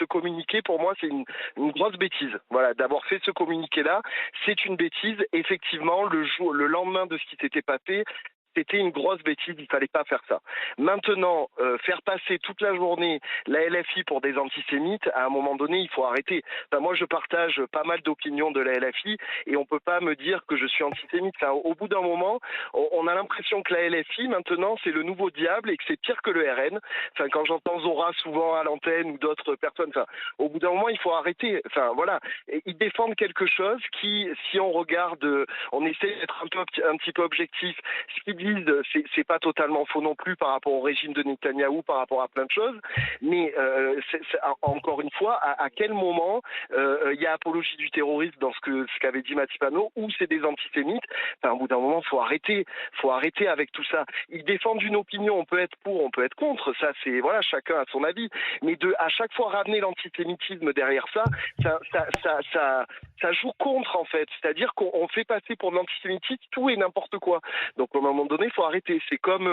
ce communiqué, pour moi, c'est une grosse bêtise. Voilà, d'avoir fait ce communiqué-là, c'est une bêtise. Effectivement, le lendemain de ce qui s'était passé, c'était une grosse bêtise, il fallait pas faire ça. Maintenant, faire passer toute la journée la LFI pour des antisémites, à un moment donné, il faut arrêter. Enfin, moi, je partage pas mal d'opinions de la LFI et on peut pas me dire que je suis antisémite. Enfin, au bout d'un moment, on a l'impression que la LFI, maintenant, c'est le nouveau diable et que c'est pire que le RN. Enfin, quand j'entends Zora souvent à l'antenne ou d'autres personnes, enfin, au bout d'un moment, il faut arrêter. Enfin, voilà. Et ils défendent quelque chose qui, si on regarde, on essaie d'être un petit peu objectif. Ce qu'ils disent, c'est pas totalement faux non plus par rapport au régime de Netanyahou, par rapport à plein de choses. Mais encore une fois, à quel moment il y a apologie du terrorisme dans ce qu'avait dit Mati Panot, ou c'est des antisémites? Enfin, au bout d'un moment, faut arrêter avec tout ça. Ils défendent une opinion, on peut être pour, on peut être contre. Ça, c'est voilà, chacun a son avis. Mais à chaque fois ramener l'antisémitisme derrière ça joue contre en fait. C'est-à-dire qu'on fait passer pour l'antisémitisme tout et n'importe quoi. Donc à un moment donné, il faut arrêter. C'est comme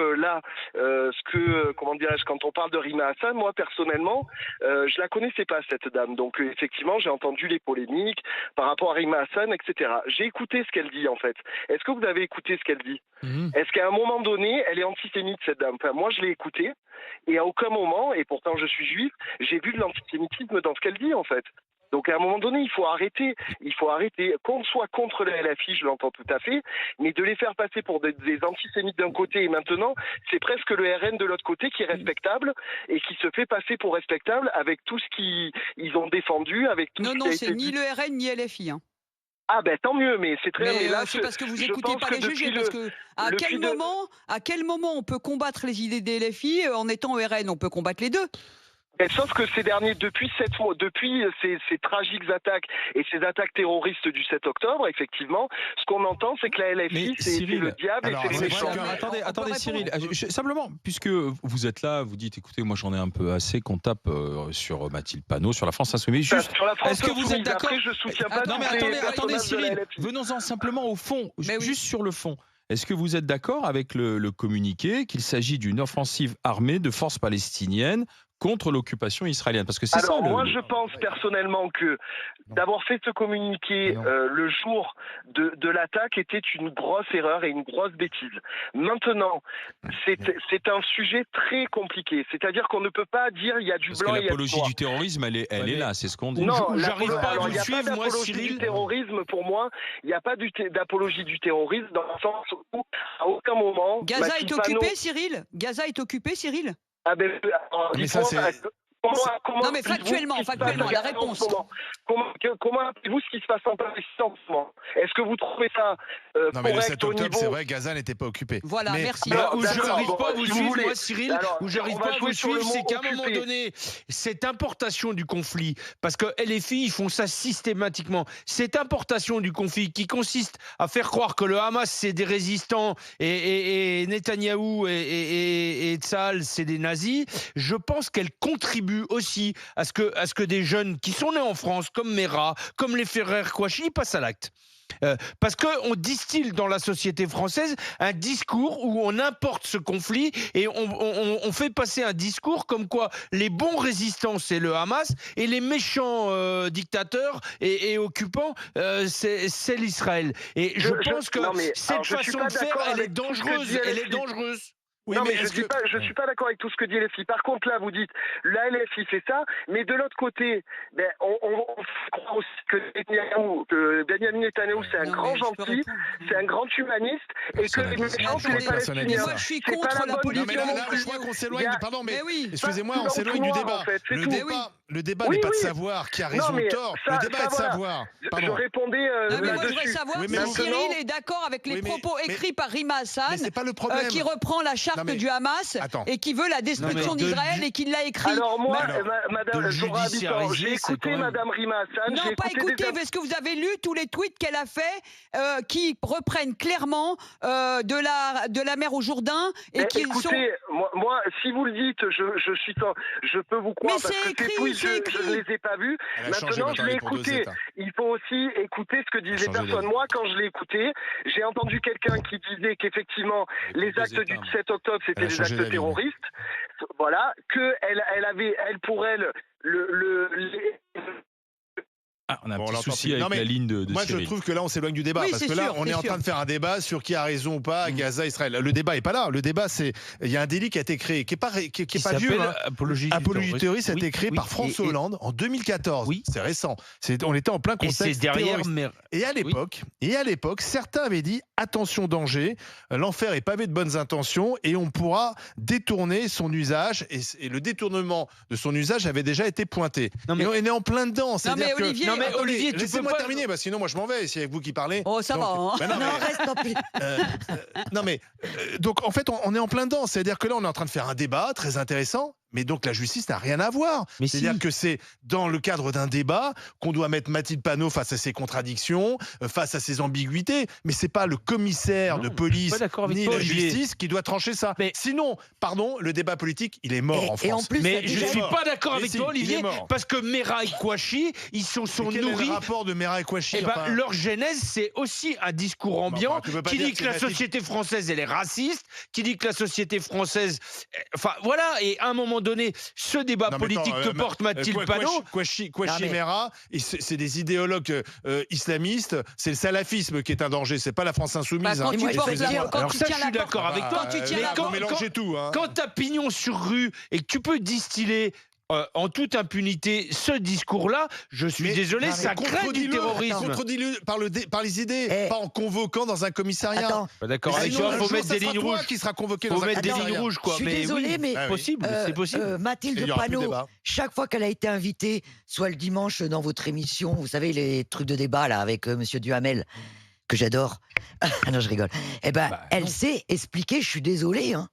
comment dirais-je, quand on parle de Rima Hassan, moi personnellement, je la connaissais pas cette dame. Donc effectivement, j'ai entendu les polémiques par rapport à Rima Hassan, etc. J'ai écouté ce qu'elle dit en fait. Est-ce que vous avez écouté ce qu'elle dit? Est-ce qu'à un moment donné, elle est antisémite cette dame? Enfin, moi, je l'ai écoutée et à aucun moment, et pourtant je suis juif, j'ai vu de l'antisémitisme dans ce qu'elle dit en fait. Donc à un moment donné, il faut arrêter. Qu'on soit contre la LFI, je l'entends tout à fait, mais de les faire passer pour des antisémites d'un côté et maintenant, c'est presque le RN de l'autre côté qui est respectable et qui se fait passer pour respectable avec tout ce qu'ils ont défendu, avec tout ce qui a Non, été c'est ni dit. le RN ni LFI. Hein. Ah ben tant mieux, mais c'est très bien. Mais là, c'est parce que vous écoutez pas les juger. le, Parce que à quel moment on peut combattre les idées des LFI en étant au RN? On peut combattre les deux. Sauf que ces derniers, depuis 7 mois, depuis ces tragiques attaques et ces attaques terroristes du 7 octobre, effectivement, ce qu'on entend, c'est que la LFI, c'est le diable. Alors, et c'est les méchants. Attendez Cyril, simplement, puisque vous êtes là, vous dites, écoutez, moi j'en ai un peu assez qu'on tape sur Mathilde Panot, sur la France Insoumise. Juste, est-ce que vous êtes d'accord? Après, je soutiens pas. Non mais attendez Cyril, venons-en simplement au fond, juste sur le fond. Est-ce que vous êtes d'accord avec le communiqué qu'il s'agit d'une offensive armée de forces palestiniennes contre l'occupation israélienne? Parce que c'est ça. Moi, je pense personnellement que d'avoir fait ce communiqué le jour de l'attaque était une grosse erreur et une grosse bêtise. Maintenant, c'est un sujet très compliqué. C'est-à-dire qu'on ne peut pas dire il y a du blanc et il y a du noir. L'apologie du terrorisme, elle est là, c'est ce qu'on dit. Non, j'arrive pas à vous suivre, moi, Cyril. Du terrorisme, pour moi, il n'y a pas d'apologie du terrorisme dans le sens où, à aucun moment... Gaza est occupé, Cyril? Gaza est occupé, Cyril? Ah ben, mais ça, c'est... Non mais factuellement, la réponse. Comment appelez-vous ce qui se passe en Palestine en ce moment? Est-ce que vous trouvez ça non mais le 7 octobre, c'est vrai, Gaza n'était pas occupé. Voilà, merci. Où je n'arrive pas à vous suivre, moi Cyril, où j'arrive pas à vous suivre, c'est qu'à un moment donné, cette importation du conflit, parce que LFI, ils font ça systématiquement, cette importation du conflit qui consiste à faire croire que le Hamas, c'est des résistants et Netanyahou et Tzahal, c'est des nazis, je pense qu'elle contribue aussi à ce que des jeunes qui sont nés en France, comme Mera, comme les Ferrer Kouachi, passent à l'acte. Parce qu'on distille dans la société française un discours où on importe ce conflit et on fait passer un discours comme quoi les bons résistants c'est le Hamas et les méchants dictateurs et occupants c'est l'Israël. Et je pense que cette façon de faire elle est dangereuse. Oui, non, mais je suis pas d'accord avec tout ce que dit LFI. Par contre, là, vous dites, la LFI fait ça, mais de l'autre côté, on croit aussi que Benjamin Netanyahou, c'est un grand gentil, c'est un grand humaniste, et que les méchants, c'est les Palestiniens. Moi, je suis contre la politique. Non, mais là, je crois qu'on s'éloigne. Pardon, mais excusez-moi, on s'éloigne du débat. Le débat n'est pas de savoir qui a raison ou tort. Le débat est de savoir. Je répondais moi, je voudrais savoir si Cyril est d'accord avec les propos écrits par Rima Hassan, qui reprend la charte du Hamas et qui veut la destruction d'Israël et qui l'a écrit. Alors moi, Madame Zora Habitant, j'ai écouté Madame Rima Hassan. Non, pas écouté, parce que vous avez lu tous les tweets qu'elle a fait qui reprennent clairement de la mer au Jourdain et qui écoutez, moi, si vous le dites, je peux vous croire. Mais c'est écrit ne les ai pas vus. Maintenant, je l'ai écouté. Il faut aussi écouter ce que disent les personnes. Moi, quand je l'ai écouté, j'ai entendu quelqu'un qui disait qu'effectivement, les actes du 7 octobre, c'était des actes terroristes. Voilà, elle pour elle, on a un petit souci avec la ligne de moi, Cyril. je trouve que là, on s'éloigne du débat. Parce que là, on est en train de faire un débat sur qui a raison ou pas, Gaza, Israël. Le débat n'est pas là. Le débat, c'est. Il y a un délit qui a été créé, qui n'est pas vieux. Apologie du terrorisme a été créé par François Hollande en 2014. Oui. C'est récent. On était en plein contexte. Et c'est derrière. Et à l'époque, certains avaient dit attention, danger. L'enfer est pavé de bonnes intentions et on pourra détourner son usage. Et le détournement de son usage avait déjà été pointé. On est en plein dedans. Mais Olivier, laissez-moi terminer, sinon moi je m'en vais, c'est avec vous qui parlez. Oh, ça va. Hein. Reste en plus. Donc en fait, on est en plein dedans. C'est-à-dire que là, on est en train de faire un débat très intéressant. Mais donc la justice n'a rien à voir. C'est-à-dire que c'est dans le cadre d'un débat qu'on doit mettre Mathilde Panot face à ses contradictions, face à ses ambiguïtés. Mais c'est pas le commissaire de police ni la justice qui doit trancher ça. Mais sinon, le débat politique, il est mort en France. Et en plus, mais je suis pas d'accord avec toi, Olivier, parce que Mera et Kouachi, ils sont nourris. Quel est le rapport de Mera et Kouachi? Leur genèse, c'est aussi un discours ambiant qui dit que la société française, elle est raciste, qui dit que la société française, enfin voilà, et à un moment donné, ce débat politique que porte Mathilde Panot. Kouachi et Mera, c'est des idéologues islamistes. C'est le salafisme qui est un danger. C'est pas la France insoumise. Alors ça, je suis d'accord avec toi. Quand tu as pignon sur rue et que tu peux distiller en toute impunité ce discours-là, je suis désolé, ça crée du terrorisme. Contredis-le par les idées, pas en convoquant dans un commissariat. D'accord, il faut mettre des lignes rouges. Qui sera convoqué dans un commissariat. Mettre des lignes rouges, quoi. Je suis désolé, mais c'est possible. Mathilde Panot, chaque fois qu'elle a été invitée, soit le dimanche dans votre émission, vous savez, les trucs de débat là avec Monsieur Duhamel, que j'adore. Non, je rigole. Elle sait expliquer, je suis désolé, hein.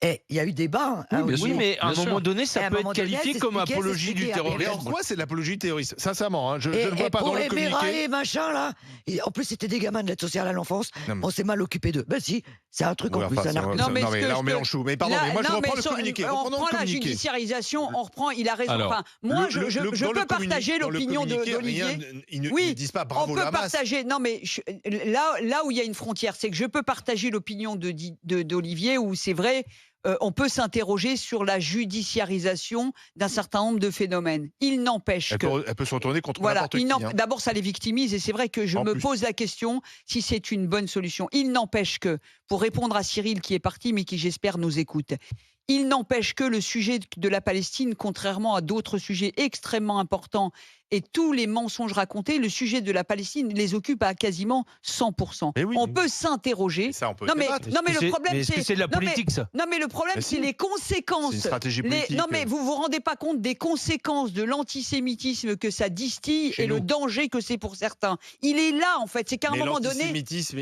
Il y a eu débat. Oui, mais à un moment donné, ça peut être qualifié comme apologie du terrorisme. Mais en quoi c'est de l'apologie du terrorisme? Sincèrement, je ne vois pas dans le communiqué. Et machin, là, en plus, c'était des gamins de l'aide sociale à l'enfance. On s'est mal occupé d'eux. Ben si, c'est un truc en plus. Non, mais là, on mélange tout. Mais pardon, moi, je reprends le communiqué. On reprend la judiciarisation, il a raison. Moi, je peux partager l'opinion d'Olivier. Ils ne disent pas bravo la masse. On peut partager. Non, mais là où il y a une frontière, c'est que je peux partager l'opinion d'Olivier, où c'est vrai. On peut s'interroger sur la judiciarisation d'un certain nombre de phénomènes. Il n'empêche que... Elle peut se retourner contre n'importe qui. D'abord, ça les victimise, et c'est vrai que je me pose la question si c'est une bonne solution. Il n'empêche que, pour répondre à Cyril qui est parti, mais qui j'espère nous écoute, il n'empêche que le sujet de la Palestine, contrairement à d'autres sujets extrêmement importants, et tous les mensonges racontés, le sujet de la Palestine les occupe à quasiment 100%. On peut s'interroger. Non mais le problème c'est de la politique, ça. Non mais le problème c'est les conséquences. C'est une stratégie politique. Non mais vous vous rendez pas compte des conséquences de l'antisémitisme que ça distille et le danger que c'est pour certains. Il est là en fait. C'est qu'à un moment donné. L'antisémitisme,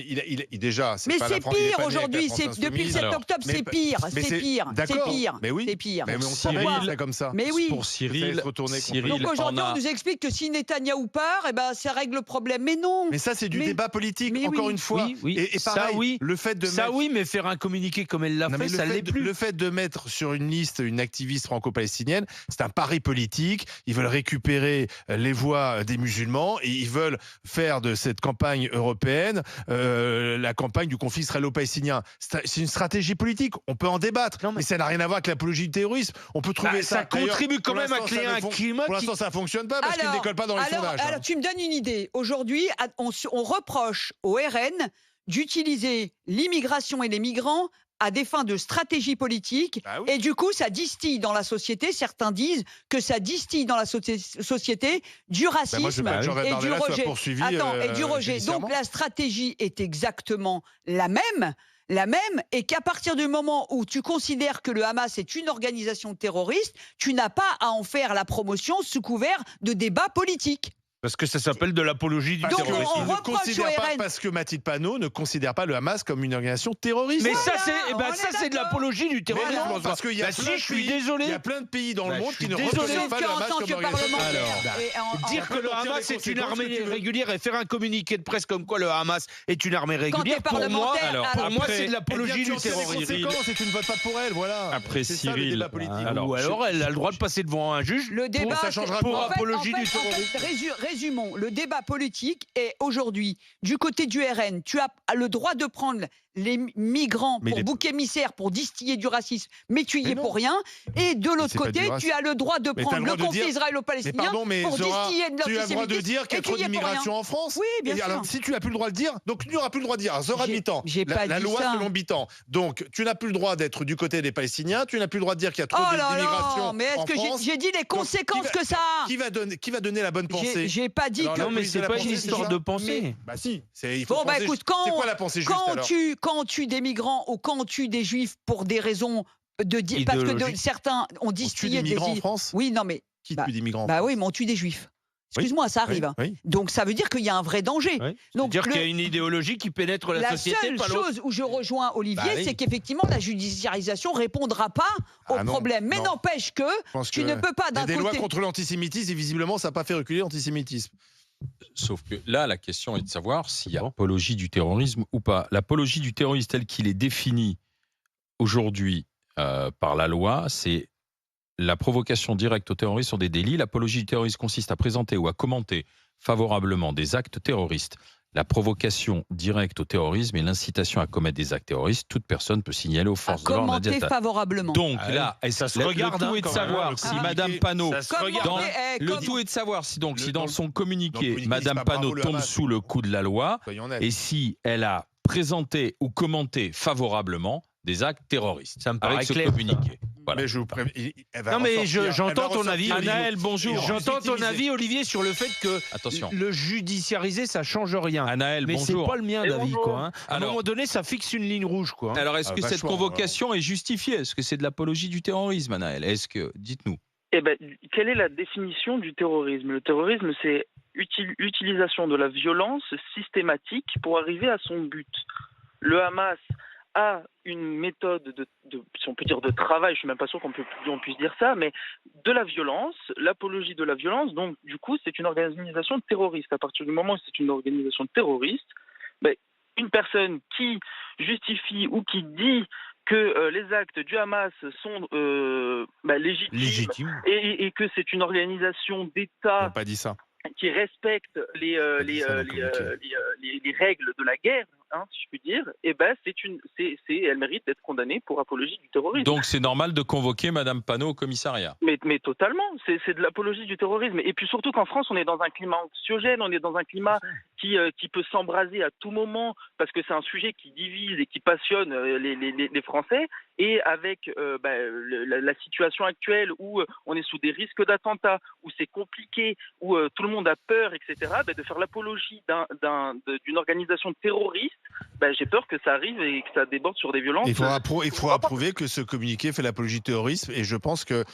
déjà. Mais c'est pire aujourd'hui. Depuis le 7 octobre, c'est pire. C'est pire. D'accord. C'est pire. Mais oui. C'est pire. Mais on savait comme ça. Mais oui. Pour Cyril. Donc aujourd'hui, on nous explique que si Netanyahou part, ça règle le problème. Mais non. Mais ça, c'est du débat politique, encore une fois. Et pareil, le fait de mettre... mais faire un communiqué comme elle l'a fait, ça l'est plus. Le fait de mettre sur une liste une activiste franco-palestinienne, c'est un pari politique. Ils veulent récupérer les voix des musulmans et ils veulent faire de cette campagne européenne la campagne du conflit israélo-palestinien. C'est une stratégie politique. On peut en débattre, mais ça n'a rien à voir avec l'apologie du terrorisme. On peut trouver ça. Ça contribue quand même à créer un climat. Pour l'instant, ça ne fonctionne pas parce qu'ils ne décollent pas dans les sondages. Alors, tu me donnes une idée. Aujourd'hui, on reproche au RN d'utiliser l'immigration et les migrants à des fins de stratégie politique. Et du coup, ça distille dans la société. Certains disent que ça distille dans la société du racisme et du rejet. Et du rejet. Donc, la stratégie est exactement la même, et qu'à partir du moment où tu considères que le Hamas est une organisation terroriste, tu n'as pas à en faire la promotion sous couvert de débats politiques. Parce que ça s'appelle de l'apologie du terrorisme. Parce que Mathilde Panot ne considère pas le Hamas comme une organisation terroriste. Mais ça, c'est de l'apologie du terrorisme. Non, parce qu'il y a il y a plein de pays dans le monde qui ne reconnaissent pas le Hamas comme organisation terroriste. Dire que le Hamas est une armée régulière et faire un communiqué de presse comme quoi le Hamas est une armée régulière, pour moi, c'est de l'apologie du terrorisme. C'est tu ne votes pas pour elle, voilà. Après Cyril, ou alors elle a le droit de passer devant un juge. Le débat, ça changera pour apologie du terrorisme. Résumons, le débat politique est aujourd'hui, du côté du RN, tu as le droit de prendre les migrants pour bouc émissaire, pour distiller du racisme, mais tu y es pour rien. Et de l'autre côté, tu as le droit de prendre le conflit israélo-palestinien pour distiller de l'antisémitisme. Tu as le droit de dire qu'il y a trop d'immigration en France. Oui, bien sûr. Alors, si tu n'as plus le droit de le dire, donc tu n'auras plus le droit de dire. Zora Bitan, la loi selon Bitan. Donc, tu n'as plus le droit d'être du côté des Palestiniens, tu n'as plus le droit de dire qu'il y a trop d'immigration en mais est-ce que j'ai dit les conséquences que ça a? Qui va donner la bonne pensée? J'ai pas dit que... Non, mais c'est pas une histoire de pensée. Bah si, il faut penser. Écoute, c'est quoi la pensée juste alors? Quand on tue des migrants ou quand on tue des juifs pour des raisons parce que certains ont distillé des migrants en France. Oui, non mais qui tue des migrants? Oui, mais on tue des juifs. Excuse-moi, ça arrive. Oui. Donc ça veut dire qu'il y a un vrai danger. Donc dire qu'il y a une idéologie qui pénètre la société. La seule chose où je rejoins Olivier, c'est qu'effectivement la judiciarisation répondra pas au problème. Mais n'empêche que tu ne peux pas d'un côté. Des lois contre l'antisémitisme et visiblement ça n'a pas fait reculer l'antisémitisme. Sauf que là, la question est de savoir s'il y a apologie du terrorisme ou pas. L'apologie du terrorisme tel qu'il est défini aujourd'hui par la loi, c'est la provocation directe au terrorisme sur des délits. L'apologie du terrorisme consiste à présenter ou à commenter favorablement des actes terroristes. La provocation directe au terrorisme et l'incitation à commettre des actes terroristes, toute personne peut signaler aux forces de l'ordre. Commenter favorablement. Donc là, ça se regarde. Le tout est de savoir si Madame Panot, le tout est de savoir si dans son communiqué, Madame Panot tombe sous le coup de la loi et si elle a présenté ou commenté favorablement des actes terroristes. Ça me paraît avec ce communiqué. Voilà. Mais j'entends ton avis. Anaël, bonjour. J'entends ton avis, Olivier, sur le fait que le judiciariser, ça change rien. Anaël, mais bonjour. c'est pas le mien d'avis, quoi. À un moment donné, ça fixe une ligne rouge, quoi. Alors, est-ce que cette convocation est justifiée? Est-ce que c'est de l'apologie du terrorisme, Anaël? Dites-nous. Quelle est la définition du terrorisme? Le terrorisme, c'est l'utilisation de la violence systématique pour arriver à son but. Le Hamas a une méthode si on peut dire de travail, je suis même pas sûr qu'on puisse dire ça, mais de la violence, l'apologie de la violence. Donc du coup, c'est une organisation terroriste. À partir du moment où c'est une organisation terroriste, une personne qui justifie ou qui dit que les actes du Hamas sont légitimes. Et que c'est une organisation d'État. On n'a pas dit ça. Qui respecte les règles de la guerre, si je puis dire, elle mérite d'être condamnée pour apologie du terrorisme. Donc c'est normal de convoquer Madame Panot au commissariat. Mais totalement, c'est de l'apologie du terrorisme. Et puis surtout qu'en France, on est dans un climat anxiogène, on est dans un climat qui peut s'embraser à tout moment, parce que c'est un sujet qui divise et qui passionne les Français. Et avec la situation actuelle où on est sous des risques d'attentats, où c'est compliqué, où tout le monde a peur, etc., de faire l'apologie d'une organisation terroriste, j'ai peur que ça arrive et que ça déborde sur des violences. Il faudra prouver que ce communiqué fait l'apologie du terrorisme, et je pense que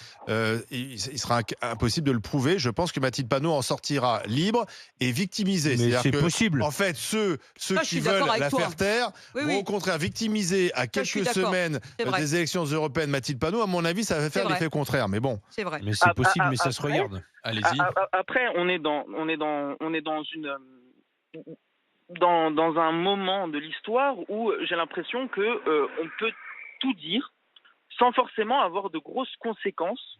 il sera impossible de le prouver. Je pense que Mathilde Panot en sortira libre et victimisée. Mais c'est possible. En fait, ceux qui veulent la faire taire vont au contraire victimiser à quelques semaines des élections européennes Mathilde Panot. À mon avis, ça va faire l'effet contraire. Mais bon, c'est vrai. Mais c'est possible, mais ça se regarde. Allez-y. Après, on est dans un moment de l'histoire où j'ai l'impression que on peut tout dire sans forcément avoir de grosses conséquences,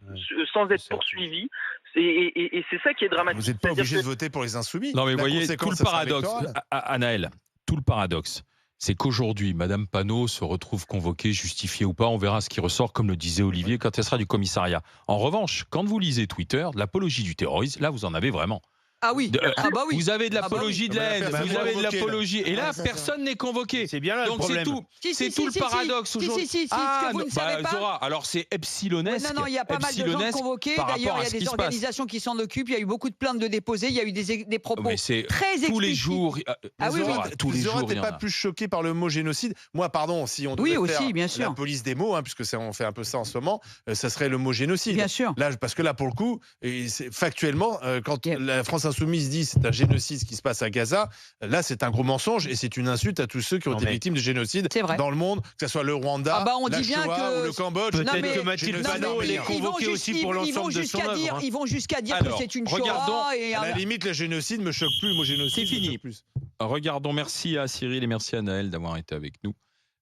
sans être poursuivi. Et c'est ça qui est dramatique. Vous n'êtes pas obligé de voter pour les insoumis. Non, mais vous voyez, tout le paradoxe, Anaël, tout le paradoxe, c'est qu'aujourd'hui, Madame Panot se retrouve convoquée, justifiée ou pas, on verra ce qui ressort, comme le disait Olivier, quand elle sera du commissariat. En revanche, quand vous lisez Twitter, l'apologie du terrorisme, là, vous en avez vraiment. Ah oui. Oui. Vous avez de l'apologie de la haine, vous avez de l'apologie. Et là, personne n'est convoqué. C'est bien là le problème. Donc c'est tout le paradoxe aujourd'hui. Ce que vous ne savez pas. Zora, alors c'est epsilonesque. Non, il y a pas mal de gens convoqués. D'ailleurs, il y a des organisations qui s'en occupent. Il y a eu beaucoup de plaintes de déposés. Il y a eu des propos très explicites. Tous les jours. Zora n'était pas plus choqué par le mot génocide. Moi, pardon, si on devait faire la police des mots, puisque on fait un peu ça en ce moment, ça serait le mot génocide. Bien sûr. Là, parce que là, pour le coup, factuellement, quand la France Insoumise dit c'est un génocide ce qui se passe à Gaza, là c'est un gros mensonge et c'est une insulte à tous ceux qui ont été victimes de génocide dans le monde, que ce soit le Rwanda, la Shoah ou le Cambodge. Peut-être que Mathilde Panot est convoquée aussi pour l'ensemble de son œuvre. Ils vont jusqu'à dire que c'est une Shoah. À la limite, le génocide me choque plus. Moi, génocide, c'est fini. Regardons, merci à Cyril et merci à Naël d'avoir été avec nous.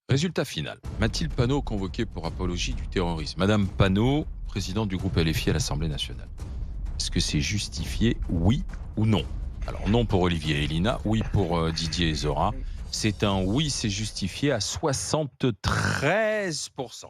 Résultat final. Mathilde Panot convoquée pour apologie du terrorisme. Madame Panot, présidente du groupe LFI à l'Assemblée nationale. Est-ce que c'est justifié, oui ou non? Alors non pour Olivier et Elina, oui pour Didier et Zora. C'est un oui, c'est justifié à 73%.